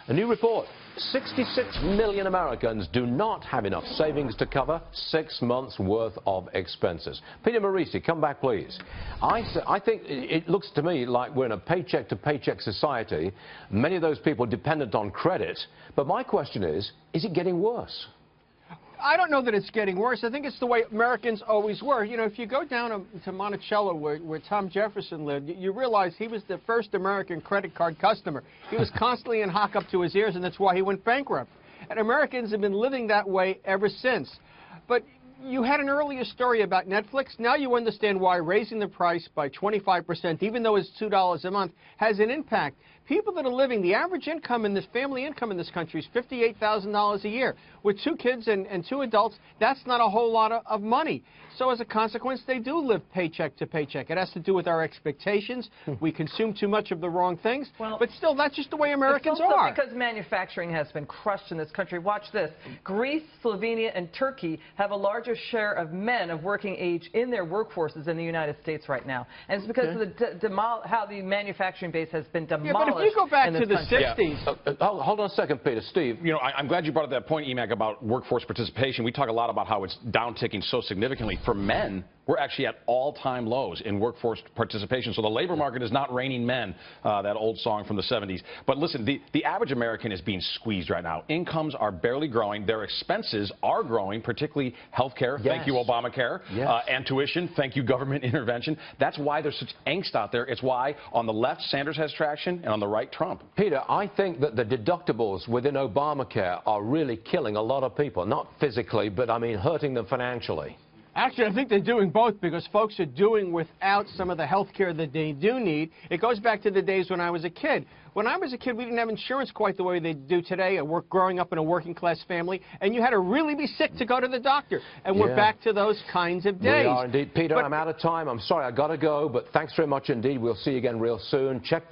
A new report, 66 million Americans do not have enough savings to cover 6 months' worth of expenses. Peter Morici, come back, please. I think it looks to me like we're in a paycheck-to-paycheck society. Many of those people dependent on credit. But my question is it getting worse? I don't know that it's getting worse. I think it's the way Americans always were. You know, if you go down to Monticello, where Tom Jefferson lived, you realize he was the first American credit card customer. He was constantly in hock up to his ears, and that's why he went bankrupt. And Americans have been living that way ever since. But you had an earlier story about Netflix. Now you understand why raising the price by 25%, even though it's $2 a month, has an impact. People that are living, the average income in this family income in this country is $58,000 a year. With 2 kids and 2 adults, that's not a whole lot of money. So as a consequence, they do live paycheck to paycheck. It has to do with our expectations. We consume too much of the wrong things. Well, but still, that's just the way Americans it's also are. Because manufacturing has been crushed in this country. Watch this. Greece, Slovenia, and Turkey have a larger share of men of working age in their workforces in the United States right now. And it's because of how the manufacturing base has been demolished. Yeah, but if you go back to the 60s... Yeah. Hold on a second, Peter. Steve. You know, I'm glad you brought up that point, Emac, about workforce participation. We talk a lot about how it's downticking so significantly. For men, we're actually at all-time lows in workforce participation. So the labor market is not raining men, that old song from the 70s. But listen, the average American is being squeezed right now. Incomes are barely growing. Their expenses are growing, particularly health care. Yes. Thank you, Obamacare. Yes. And tuition. Thank you, government intervention. That's why there's such angst out there. It's why on the left, Sanders has traction, and on the right, Trump. Peter, I think that the deductibles within Obamacare are really killing a lot of people. Not physically, but I mean hurting them financially. Actually, I think they're doing both because folks are doing without some of the health care that they do need. It goes back to the days when I was a kid. When I was a kid, we didn't have insurance quite the way they do today. Growing up in a working-class family, and you had to really be sick to go to the doctor. And we're back to those kinds of days. We are indeed. Peter, I'm out of time. I'm sorry, I got to go, but thanks very much indeed. We'll see you again real soon. Check